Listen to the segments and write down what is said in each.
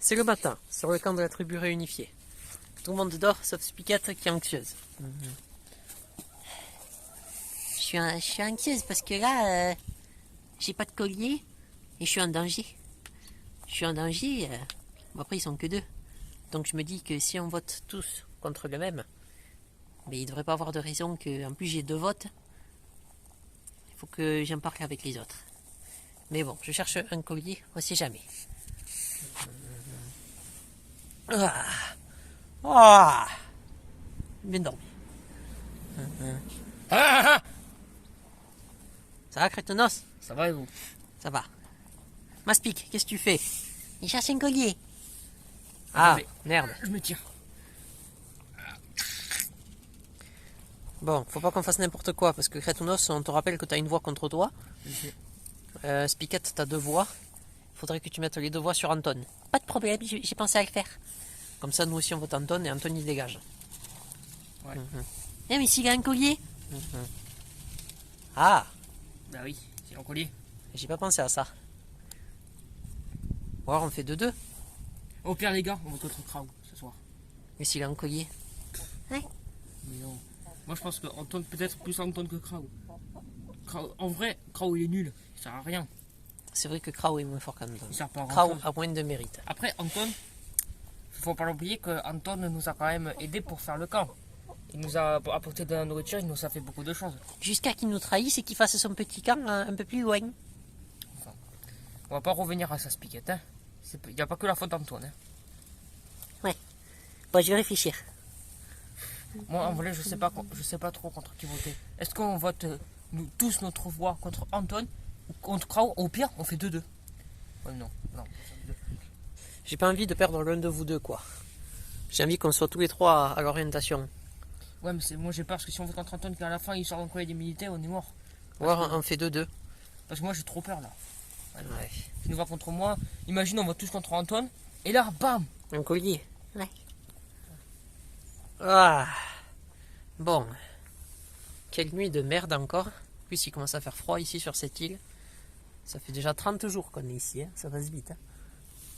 C'est le matin, sur le camp de la tribu réunifiée. Tout le monde dort, sauf Spiquette qui est anxieuse. Je suis anxieuse parce que là, j'ai pas de collier et je suis en danger. Je suis en danger. Bon, après, ils sont que deux. Donc je me dis que si on vote tous contre le même, mais il ne devrait pas avoir de raison que. En plus, j'ai 2 votes. Il faut que j'en parle avec les autres. Mais bon, je cherche un collier, on sait jamais. Bien dormi. Ça va, Crétenos? Ça va et vous? Ça va. Maspic, qu'est-ce que tu fais? Il cherche un collier. Ah, merde. Je me tiens. Bon, faut pas qu'on fasse n'importe quoi, parce que Crétenos, on te rappelle que t'as une voix contre toi. Spiquette, t'as 2 voix. Faudrait que tu mettes les 2 voix sur Anton. Pas de problème, j'ai pensé à le faire. Comme ça, nous aussi, on vote Anton et Anton, il dégage. Ouais. Eh, mais s'il a un collier. Ah, Bah oui, c'est un collier. j'ai pas pensé à ça. Ou alors on fait 2-2. Au pire les gars, on va contre Krao ce soir. Mais s'il a un collier. Mais non. Moi je pense que Anton, peut-être plus Anton que Krao. En vrai, Krao il est nul, il sert à rien. C'est vrai que Krao est moins fort qu'Anton. Il sert pas à Krao grand-chose. a moins de mérite. Après Anton, faut pas l'oublier que Anton nous a quand même aidé pour faire le camp. Il nous a apporté de la nourriture, il nous a fait beaucoup de choses. Jusqu'à qu'il nous trahisse et qu'il fasse son petit camp un peu plus loin. On va pas revenir à sa spiquette, hein. Il n'y a pas que la faute d'Antoine. Hein. Bon, je vais réfléchir. Moi en vrai je sais pas trop contre qui voter. Est-ce qu'on vote nous tous notre voix contre Anton ou contre Krao? Au pire on fait 2-2. Non. J'ai pas envie de perdre l'un de vous deux, quoi. J'ai envie qu'on soit tous les 3 à l'orientation. Ouais mais moi j'ai peur parce que si on vote contre Anton qu'à la fin il sort d'un collier des militaires on est mort. Ou alors on fait 2-2. Parce que moi j'ai trop peur là. Ouais. Il nous va contre moi. Imagine on vote tous contre Anton et là bam. Un collier. Ouais. Ah. Bon. Quelle nuit de merde encore. En plus, il commence à faire froid ici sur cette île. Ça fait déjà 30 jours qu'on est ici. Hein. Ça passe vite. Hein.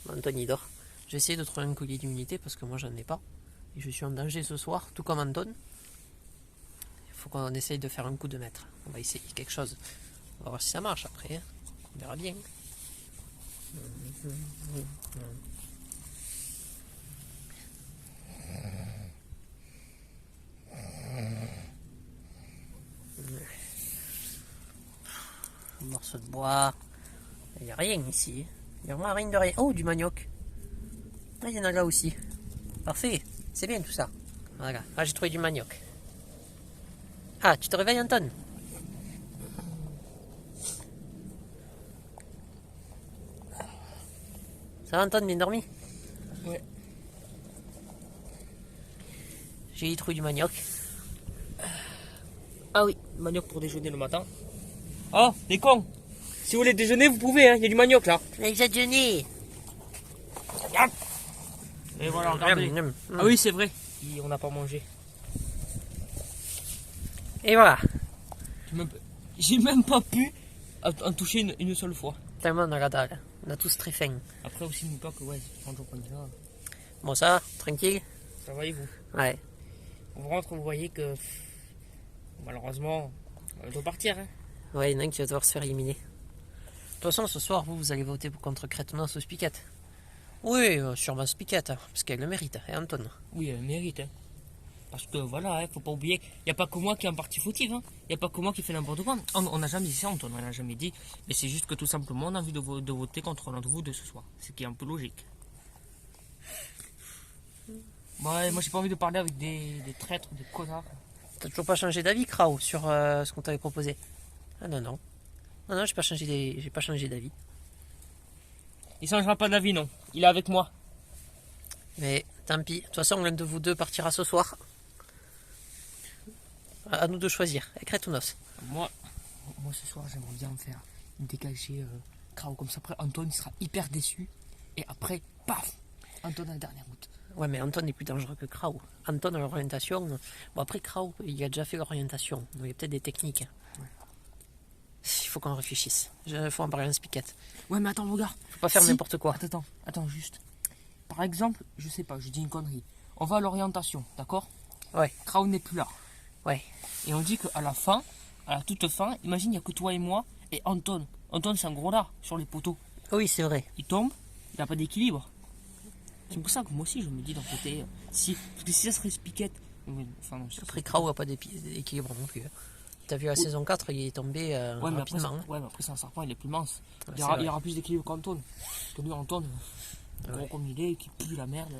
Anton, il dort. J'ai essayé de trouver un collier d'immunité parce que moi, j'en ai pas. Et je suis en danger ce soir, tout comme Anton. Il faut qu'on essaye de faire un coup de maître. On va essayer quelque chose. On va voir si ça marche après. Hein. On verra bien. Un morceau de bois. Il n'y a rien ici. Il n'y a vraiment rien de rien. Oh, du manioc. Ah, il y en a là aussi. Parfait. C'est bien tout ça. Voilà. Ah, j'ai trouvé du manioc. Ah, tu te réveilles, Anton? Ça va, Anton, bien dormi? Ouais. J'ai trouvé du manioc. Ah oui, manioc pour déjeuner le matin. Oh, les cons. Si vous voulez déjeuner, vous pouvez, hein. Il y a du manioc là. Les adjeuner. Et voilà, regardez. Ah oui, c'est vrai. On n'a pas mangé. Et voilà. J'ai même pas pu en toucher une seule fois. Tellement on a la dalle. On a tous très faim. Après aussi, n'oublie pas que ouais, c'est 30 jours qu'on est là. Bon, ça va? Tranquille? Ça va et vous? Ouais. On rentre, vous voyez que malheureusement, on doit partir. Hein. Ouais, il y en a un qui va devoir se faire éliminer. De toute façon, ce soir, vous allez voter contre Crétenos ou Spiquette. Oui, sûrement Spiquette, hein, parce qu'elle le mérite, et Anton. Oui, elle mérite. Hein. Parce que voilà, faut pas oublier, il n'y a pas que moi qui est un parti fautif. Il n'y a pas que moi qui fait n'importe quoi. On n'a jamais dit ça, Anton, on n'a jamais dit. Mais c'est juste que tout simplement, on a envie de voter contre l'un de vous deux ce soir. Ce qui est un peu logique. Ouais, moi j'ai pas envie de parler avec des traîtres, des connards. T'as toujours pas changé d'avis, Krao, sur ce qu'on t'avait proposé? Ah non, non. Non, j'ai pas changé d'avis. Il changera pas d'avis, non. Il est avec moi. Mais tant pis. De toute façon, l'un de vous deux partira ce soir. À nous de choisir. Et Crétenos. Moi ce soir, j'aimerais bien faire dégager Krao comme ça. Après, Anton il sera hyper déçu. Et après, paf, Anton à la dernière route. Ouais, mais Anton est plus dangereux que Krao. Anton a l'orientation. Bon, après, Krao, il a déjà fait l'orientation. Donc, il y a peut-être des techniques. Ouais. Il faut qu'on réfléchisse. Il faut en parler à un Spiquette. Ouais, mais attends, regarde. Faut pas faire n'importe quoi. Attends, juste. par exemple, je sais pas, je dis une connerie. On va à l'orientation, d'accord? Ouais. Krao n'est plus là. Ouais. Et on dit qu'à la fin, à la toute fin, imagine, il n'y a que toi et moi et Anton. Anton, c'est un gros lard sur les poteaux. Oui, c'est vrai. Il tombe, il n'a pas d'équilibre. C'est pour ça que moi aussi, je me dis d'un côté, si, parce que si ça serait Spiquette. Enfin, non, Après, Krao n'a pas d'équilibre non plus. Hein. T'as vu, à la saison 4, il est tombé ouais, mais rapidement. après, ouais, mais après, c'est un serpent, il est plus mince. Ouais, Il y aura plus d'équilibre qu'Anton. Parce que lui, Anton, gros comme il est, qui pue la merde. Là.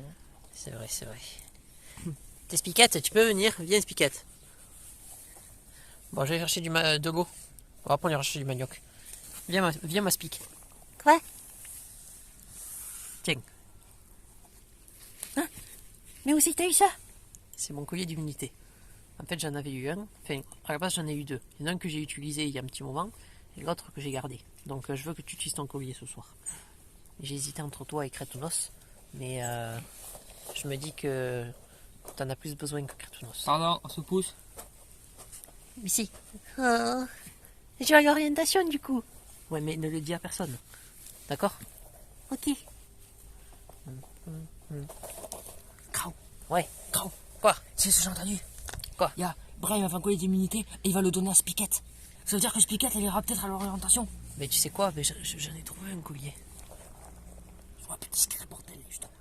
C'est vrai, c'est vrai. T'es Spiquette, tu peux venir? Viens, Spiquette. Bon, je vais chercher de l'eau. On va prendre chercher du manioc. Viens ma Spic. Quoi? Tiens, Mais où c'est que t'as eu ça? c'est mon collier d'immunité. En fait, j'en avais eu un. Enfin, à la base, j'en ai eu deux. Il y en a un que j'ai utilisé il y a un petit moment et l'autre que j'ai gardé. Donc, je veux que tu utilises ton collier ce soir. J'ai hésité entre toi et Crétonos, mais je me dis que t'en as plus besoin que Crétonos. Pardon, on se pousse. Mais si. Oh. Je vais à l'orientation du coup. Ouais, mais ne le dis à personne. D'accord? Ok. Krao, Ouais. Krao, Quoi? c'est ce que j'ai entendu. Quoi? Il y a Brian, il va faire un collier d'immunité et il va le donner à Spiquette. Ça veut dire que Spiquette, elle ira peut-être à l'orientation. Mais tu sais quoi? Mais j'en ai trouvé un collier. Sois plus discret, bordel, justement.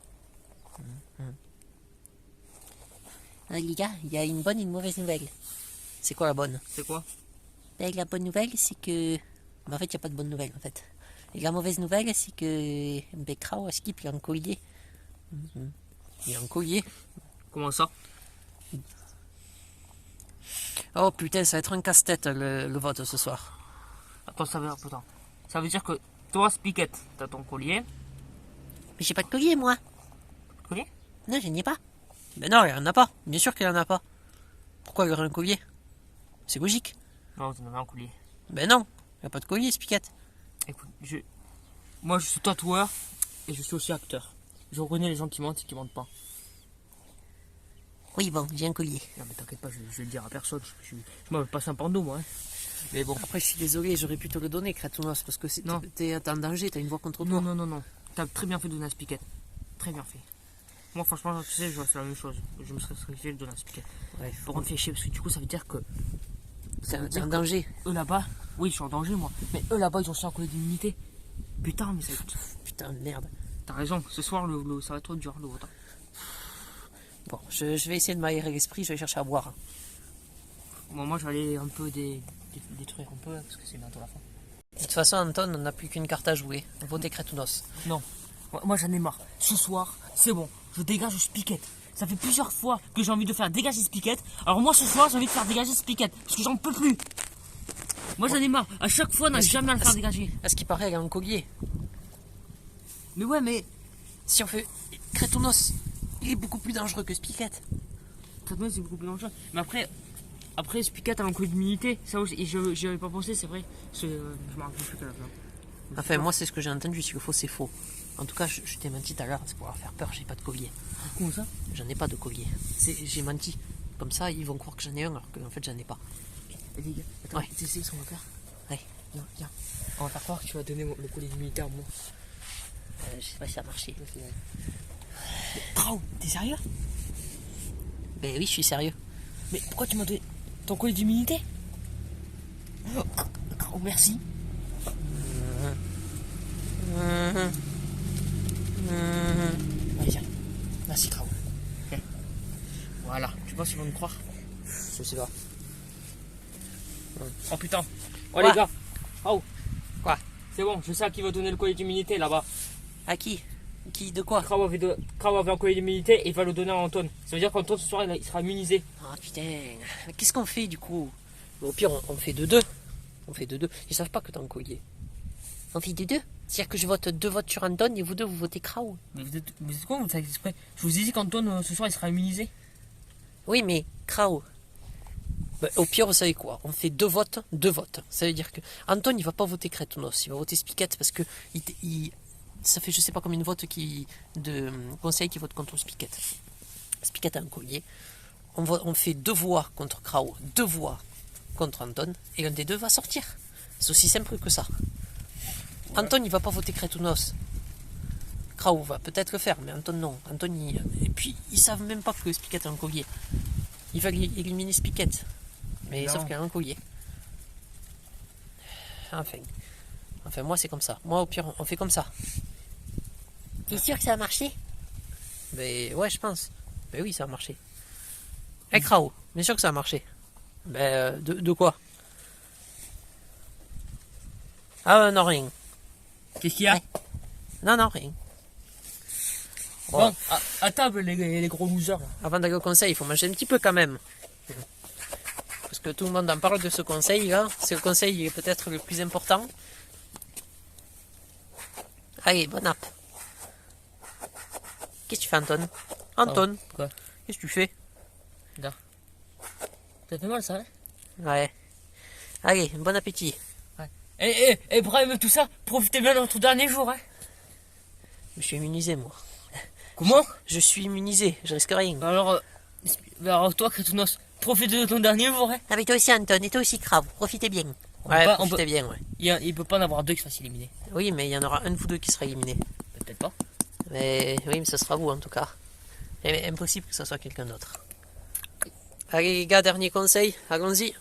Les gars, il y a une bonne et une mauvaise nouvelle. C'est quoi la bonne? C'est quoi? La bonne nouvelle, c'est que... Mais en fait, il n'y a pas de bonne nouvelle, en fait. Et la mauvaise nouvelle, c'est que Krao, Skip, il a un collier. Il a un collier. Comment ça? Oh putain, ça va être un casse-tête le vote ce soir. Attends, ça veut dire que toi, Spiquette, t'as ton collier. Mais j'ai pas de collier, moi. Collier? Non, je n'y ai pas. Ben non, il en a pas. Bien sûr qu'il en a pas. Pourquoi il y aurait un collier? C'est logique. Non, tu n'avais un collier. Ben non, il n'y a pas de collier, Spiquette. Écoute, moi je suis tatoueur et je suis aussi acteur. Je reconnais les gens qui mentent et qui mentent pas. Oui, bon, j'ai un collier. Non mais t'inquiète pas, je vais le dire à personne. Je m'appelle pas Saint-Pando moi. Hein. Mais bon. Après, je suis désolé, j'aurais pu te le donner, Crétonos, parce que Non. t'es en danger, t'as une voix contre Non, toi. non. T'as très bien fait de donner à Spiquette. Très bien fait. Moi franchement, tu sais, j'aurais fait la même chose. Je me serais sacrifié de donner à Spiquette. Ouais, Pour me faire chier, parce que du coup ça veut dire que... t'es en danger. Eux là-bas, oui je suis en danger moi. Mais eux là-bas ils ont aussi un collier d'immunité. Putain mais ça... Putain, merde. T'as raison, ce soir ça va être trop dur le vote. Bon, je vais essayer de m'aérer l'esprit, je vais chercher à boire. Bon, moi j'allais un peu détruire un peu parce que c'est bientôt la fin. De toute façon, Anton, on n'a plus qu'une carte à jouer. Votez Crétonos. Non, moi j'en ai marre. Ce soir, c'est bon, je dégage Spiquette. Ça fait plusieurs fois que j'ai envie de faire dégager Spiquette. Alors moi ce soir, j'ai envie de faire dégager Spiquette parce que j'en peux plus. Moi j'en ai marre. À chaque fois, on n'a jamais à le faire dégager. À ce qui paraît, il a un collier. Mais ouais, mais Si on fait Crétonos, il est beaucoup plus dangereux que Spiquette. traitement c'est beaucoup plus dangereux. Mais après Spiquette a un collier d'immunité. Ça aussi, j'y avais pas pensé, c'est vrai. Je me rappelle plus qu'à la fin. Enfin, moi, c'est ce que j'ai entendu, si le faux, c'est faux. En tout cas, je t'ai menti tout à l'heure, c'est pour leur faire peur, j'ai pas de collier. Comment ça? J'en ai pas de collier. J'ai menti. Comme ça, ils vont croire que j'en ai un, alors qu'en fait, j'en ai pas. Eh, les gars, attends, Ouais. tu sais ce qu'on va faire? Ouais. Viens. On va faire croire que tu vas donner le collier d'immunité à moi. Je sais pas si ça a marché. Krao, t'es sérieux? Ben oui, je suis sérieux. Mais pourquoi tu m'as donné ton collier d'immunité? Krao, merci. Allez, viens. Merci, Krao. Viens. Voilà, tu penses qu'ils vont me croire? Je sais pas. Oh putain. Oh Quoi? les gars. Oh. Quoi? C'est bon, je sais à qui va donner le collier d'immunité là-bas. À qui? De quoi? Krao avait un collier d'immunité et il va le donner à Anton. Ça veut dire qu'Anton ce soir il sera immunisé. Ah putain. Mais qu'est-ce qu'on fait du coup? Au pire, on fait de deux. On fait de deux. Ils savent pas que t'as un collier. On fait de deux. C'est-à-dire que je vote 2 votes sur Anton et vous deux, vous votez Krao. Mais vous êtes quoi, vous faites exprès? Je vous ai dit qu'Anton ce soir il sera immunisé. Oui, mais Krao. Ben, au pire, vous savez quoi? On fait 2 votes, 2 votes. Ça veut dire que Anton, il va pas voter Crétonos, il va voter Spiquette parce que ça fait je sais pas combien de votes de conseils qui votent contre Spiquette. Spiquette a un collier. On fait 2 voix contre Krao, 2 voix contre Anton, et l'un des deux va sortir. C'est aussi simple que ça. Anton, il va pas voter Crétonos. Krao va peut-être le faire, mais Anton non. Anton, et puis ils savent même pas que Spiket a un collier. Ils veulent éliminer Spiket, mais Non. sauf qu'il a un collier. Enfin, moi c'est comme ça. Moi au pire, on fait comme ça. T'es sûr que ça a marché? Mais ouais, je pense. Mais oui, ça a marché. Eh Krao, bien sûr que ça a marché. Ben, de quoi? Ah non, rien. Qu'est-ce qu'il y a? Ouais. Non, rien. Bon, à table, les gros losers, là. Avant d'aller au conseil, il faut manger un petit peu quand même. Parce que tout le monde en parle de ce conseil là. C'est le conseil qui est peut-être le plus important. Allez, bon app. Qu'est-ce que tu fais, Anton? Anton, Quoi? qu'est-ce que tu fais? Ça fait mal, ça, hein? Ouais. Allez, bon appétit. Eh, Brahim, tout ça, profitez bien de notre dernier jour, hein? Je suis immunisé, moi. Comment? Je suis immunisé, je risque rien. Alors toi, Crétounos, profite de ton dernier jour, hein? Ah mais toi aussi Anton, et toi aussi Krav, profitez bien. Ouais, on profitez peut- bien, ouais. Il peut pas en avoir deux qui se fassent éliminer. Oui, mais il y en aura un de vous deux qui sera éliminé. Peut-être pas. Mais oui, mais ce sera vous en tout cas. Et impossible que ce soit quelqu'un d'autre. Allez les gars, dernier conseil, allons-y.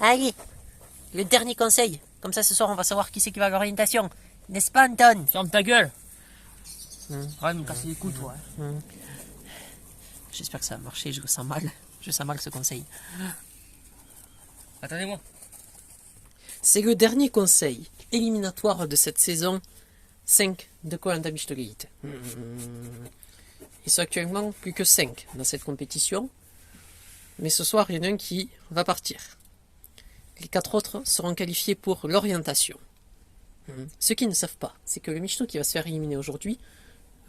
Allez, le dernier conseil. Comme ça ce soir on va savoir qui c'est qui va à l'orientation. N'est-ce pas Anton? Ferme ta gueule! Ouais, me casser les couilles, toi, hein. J'espère que ça va marcher, je le sens mal. Je sens mal ce conseil. Attendez-moi. C'est le dernier conseil éliminatoire de cette saison 5 de Koh-Lanta Elite. Ils sont actuellement plus que 5 dans cette compétition. Mais ce soir, il y en a un qui va partir. Les 4 autres seront qualifiés pour l'orientation. Ceux qui ne savent pas, c'est que le Michto qui va se faire éliminer aujourd'hui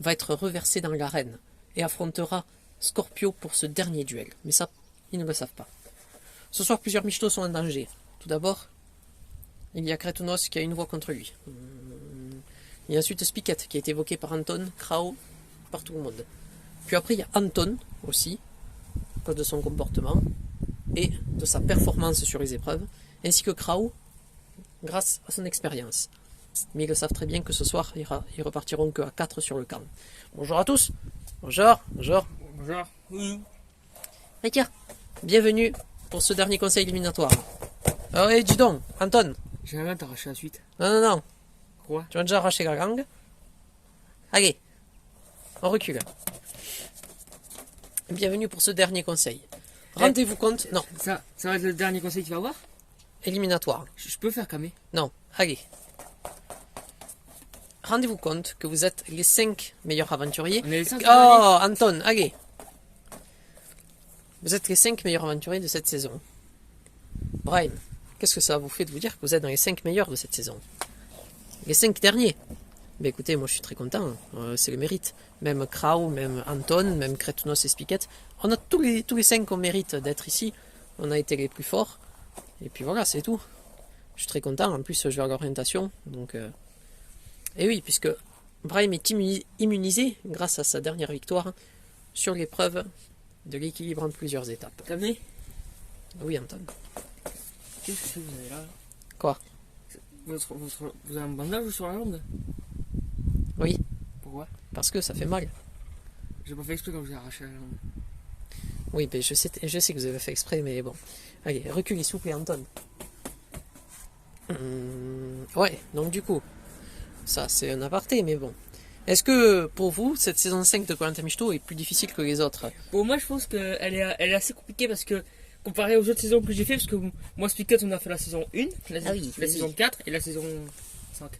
va être reversé dans l'arène et affrontera Scorpio pour ce dernier duel. Mais ça, ils ne le savent pas. Ce soir, plusieurs Michtos sont en danger. Tout d'abord, il y a Kretunos qui a une voix contre lui. Il y a ensuite Spiket qui a été évoqué par Anton, Krao, par tout le monde. Puis après, il y a Anton aussi, à cause de son comportement et de sa performance sur les épreuves, ainsi que Krao, grâce à son expérience. Mais ils le savent très bien que ce soir, ils repartiront que à 4 sur le camp. Bonjour à tous. Bonjour. Bonjour. Oui. Et tiens, bienvenue pour ce dernier conseil éliminatoire. Ah oui, dis donc, Anton. J'aimerais bien t'arracher la suite. Non. Quoi? Tu as déjà arraché la langue. Allez, on recule. Bienvenue pour ce dernier conseil. Rendez-vous compte. Non, Ça va être le dernier conseil que tu vas avoir? éliminatoire. Je peux faire camé. Non, allez. Rendez-vous compte que vous êtes les 5 meilleurs aventuriers. On est les 5 Oh, Anton, allez. Vous êtes les 5 meilleurs aventuriers de cette saison. Brian, qu'est-ce que ça vous fait de vous dire que vous êtes dans les 5 meilleurs de cette saison? Les 5 derniers. Mais écoutez, moi je suis très content, c'est le mérite. Même Krao, même Anton, même Kretunos et Spiket. On a tous les 5 qu'on mérite d'être ici. On a été les plus forts. Et puis voilà, c'est tout. Je suis très content. En plus, je vais à l'orientation. Donc, et oui, puisque Brahim est immunisé grâce à sa dernière victoire sur l'épreuve de l'équilibre en plusieurs étapes. Camé? Oui, Anton. Qu'est-ce que c'est que vous avez là? Quoi? Vous avez un bandage sur la langue? Oui, Pourquoi? parce que ça fait mal. J'ai pas fait exprès quand je vous ai arraché la langue. Oui, mais je sais que vous avez fait exprès, mais bon. Allez, reculez s'il vous plaît, Anton. Ouais, donc du coup, ça c'est un aparté, mais bon. Est-ce que pour vous, cette saison 5 de Koh-Lanta Mishito est plus difficile que les autres? Bon, moi je pense qu'elle est assez compliquée parce que comparé aux autres saisons que j'ai fait, parce que moi Spiket on a fait la saison 1, la oui. saison 4 et la saison 5.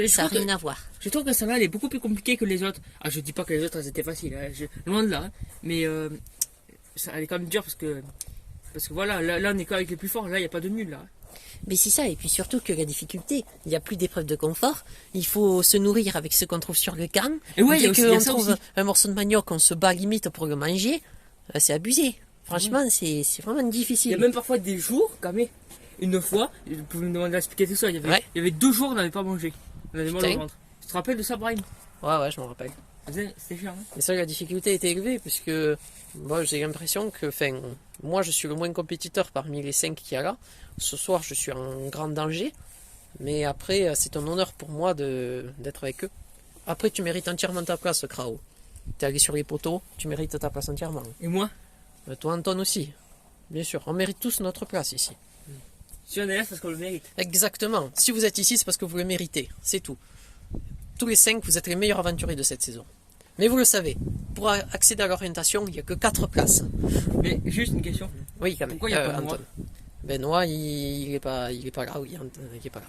Ça n'a rien à voir. Je trouve que celle-là elle est beaucoup plus compliquée que les autres. Ah, je dis pas que les autres elles étaient faciles, hein, loin de là, hein. Mais elle est quand même dure parce que voilà, là on est qu'avec les plus forts, là il n'y a pas de nul là. Mais c'est ça, et puis surtout que la difficulté, il n'y a plus d'épreuves de confort, il faut se nourrir avec ce qu'on trouve sur le camp. Et ouais, il y a Dès aussi- il y a qu'on ça trouve aussi. un morceau de manioc, on se bat limite pour le manger, c'est abusé. Franchement, c'est vraiment Il y difficile. a même parfois des jours, quand même, une fois, vous pouvez me demander à expliquer tout ça, il y avait 2 jours on n'avait pas mangé. On avait mal au Putain. ventre. Tu te rappelles de ça, Brian? Ouais, je m'en rappelle. C'était chiant, hein? Mais ça, la difficulté était élevée, puisque moi j'ai l'impression que, moi je suis le moins compétiteur parmi les 5 qu'il y a là. Ce soir, je suis en grand danger. Mais après, c'est un honneur pour moi d'être avec eux. Après, tu mérites entièrement ta place, Krao. T'es allé sur les poteaux, tu mérites ta place entièrement. Et moi, Toi, Anton aussi. Bien sûr, on mérite tous notre place ici. si on est là, c'est parce qu'on le mérite. Exactement. Si vous êtes ici, c'est parce que vous le méritez. C'est tout. Tous les 5, vous êtes les meilleurs aventuriers de cette saison. Mais vous le savez, pour accéder à l'orientation, il n'y a que 4 places. Mais juste une question. Oui, quand même. Pourquoi il y a pas Anton. Benoît, il est pas là. Oui, il est pas là.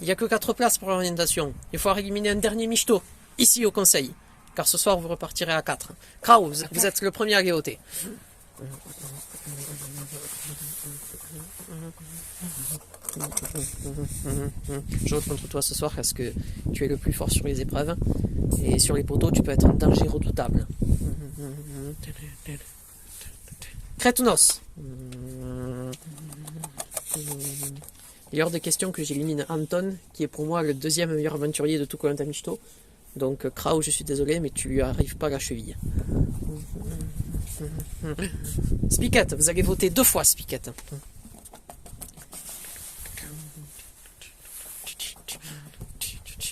Il n'y a que 4 places pour l'orientation. Il faut éliminer un dernier michto, ici au conseil. Car ce soir, vous repartirez à 4. Kraus, vous êtes le premier à les ôter. Je vote contre toi ce soir parce que tu es le plus fort sur les épreuves. Et sur les poteaux, tu peux être un danger redoutable. Crétounos. Il est hors de question que j'élimine Anton, qui est pour moi le deuxième meilleur aventurier de tout Koh-Lanta Mishto. Donc Krao, je suis désolé, mais tu lui arrives pas à la cheville. Spiket, vous allez voter 2 fois, Spiket.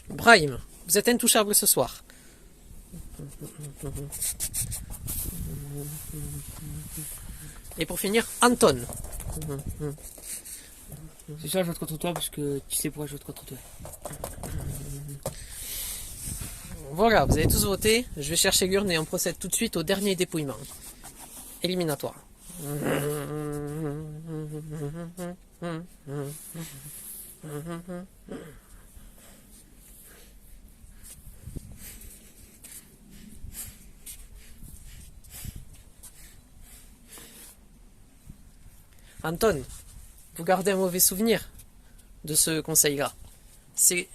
Brahim, vous êtes intouchable ce soir. Et pour finir, Anton. C'est ça, je vote contre toi parce que tu sais pourquoi je vote contre toi. Voilà, vous avez tous voté. Je vais chercher l'urne et on procède tout de suite au dernier dépouillement. Éliminatoire. Anton, vous gardez un mauvais souvenir de ce conseil-là. C'est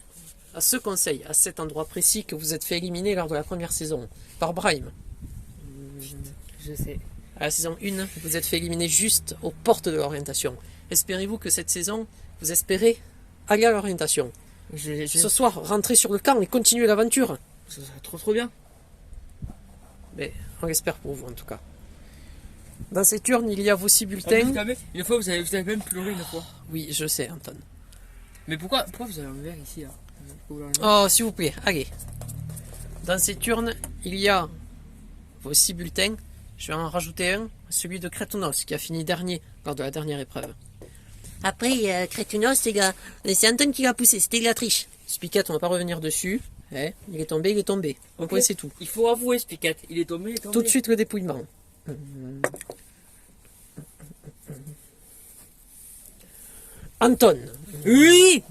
à ce conseil, à cet endroit précis, que vous êtes fait éliminer lors de la première saison, par Brahim. Je sais. À la saison 1, vous êtes fait éliminer juste aux portes de l'orientation. Espérez-vous que cette saison, vous espérez aller à l'orientation. Ce soir, rentrez sur le camp et continuez l'aventure. Ça serait trop bien. Mais on l'espère pour vous en tout cas. Dans cette urne, il y a vos 6 bulletins. Une fois, vous avez même pleuré une fois. Oui, je sais, Anton. Mais pourquoi vous avez un verre ici là? Oh, s'il vous plaît, allez. Dans cette urne, il y a vos 6 bulletins. Je vais en rajouter un, celui de Crétounos, qui a fini dernier lors de la dernière épreuve. Après, Crétunos, c'est Anton qui l'a poussé, c'était de la triche. Spiket, on va pas revenir dessus. Il est tombé, il est tombé. Au point, c'est tout. Il faut avouer, Spiket, il est tombé. Tout de suite le dépouillement. Anton. Oui.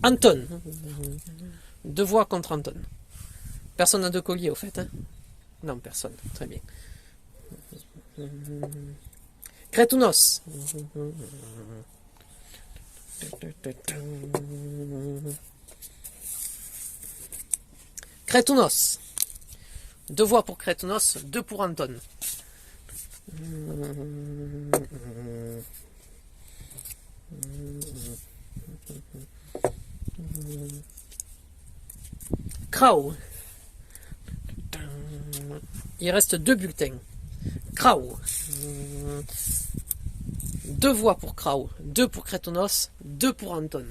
Anton. 2 voix contre Anton. Personne n'a de collier au fait. Hein? Non, personne. Très bien. Crétounos. Crétounos. 2 voix pour Crétounos, 2 pour Anton. Krao. Il reste 2 bulletins. Krao. 2 voix pour Krao, 2 pour Crétounos, 2 pour Anton.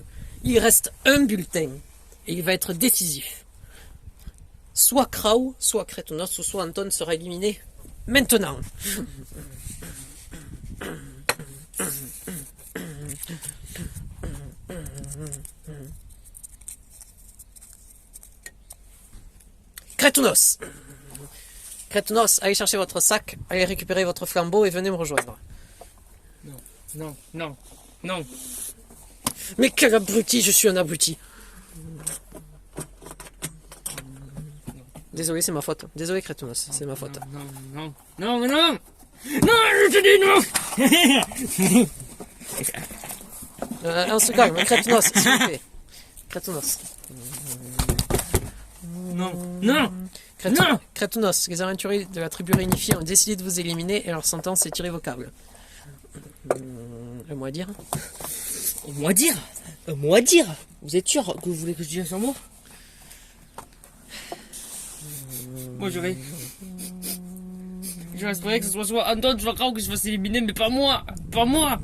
Il reste un bulletin et il va être décisif. Soit Krao, soit Crétounos, ou soit Anton sera éliminé maintenant. Crétounos. Crétounos, allez chercher votre sac, allez récupérer votre flambeau et venez me rejoindre. Non. Mais quel abruti, je suis un abruti. Désolé, c'est ma faute. Désolé, Crétounos, c'est ma faute. Non, je te dis non. On se calme, Crétounos, s'il vous plaît. Crétounos. Non. Crétounos, les aventuriers de la tribu réunifiée ont décidé de vous éliminer et leur sentence est irrévocable. Un mot à dire? Un mot à dire. Vous êtes sûr que vous voulez que je dise un mot? Moi je vais. Je espérer que ce soit Anton, soit grave que je fasse éliminer, mais pas moi. Pas moi.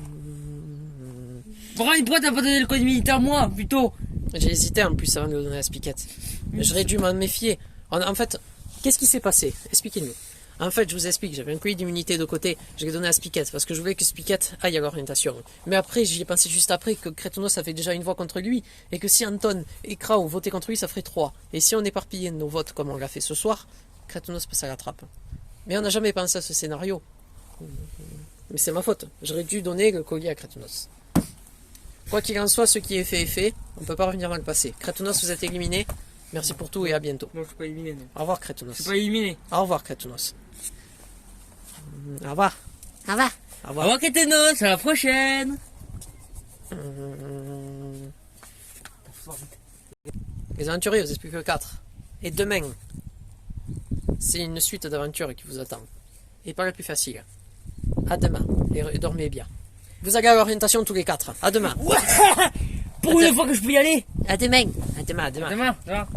Pourquoi t'as pas donné le code militaire à moi, plutôt? J'ai hésité en plus avant de le donner à Spiquette. J'aurais dû m'en méfier. En fait, qu'est-ce qui s'est passé? Expliquez-nous. En fait, je vous explique, j'avais un colis d'immunité de côté, je l'ai donné à Spiquette parce que je voulais que Spiquette aille à l'orientation. Mais après, j'y ai pensé juste après que Crétonos avait déjà une voix contre lui et que si Anton et Krao votaient contre lui, ça ferait 3. Et si on éparpillait nos votes comme on l'a fait ce soir, Crétonos passe à la trappe. Mais on n'a jamais pensé à ce scénario. Mais c'est ma faute. J'aurais dû donner le collier à Crétonos. Quoi qu'il en soit, ce qui est fait est fait. On ne peut pas revenir dans le passé. Crétonos, vous êtes éliminé. Merci pour tout et à bientôt. Non, je suis pas éliminé, non. Au revoir, Crétonos. Je suis pas éliminé. Au revoir, Crétonos. Au revoir. Au revoir. Au Au revoir. revoir, Kéténos, à la prochaine. Les aventuriers, vous êtes plus que 4. Et demain, c'est une suite d'aventures qui vous attend. Et pas la plus facile. À demain. Et dormez bien. Vous allez à l'orientation tous les 4. À demain. Pour une fois que je peux y aller. À demain. À demain, à demain. Demain, ça va.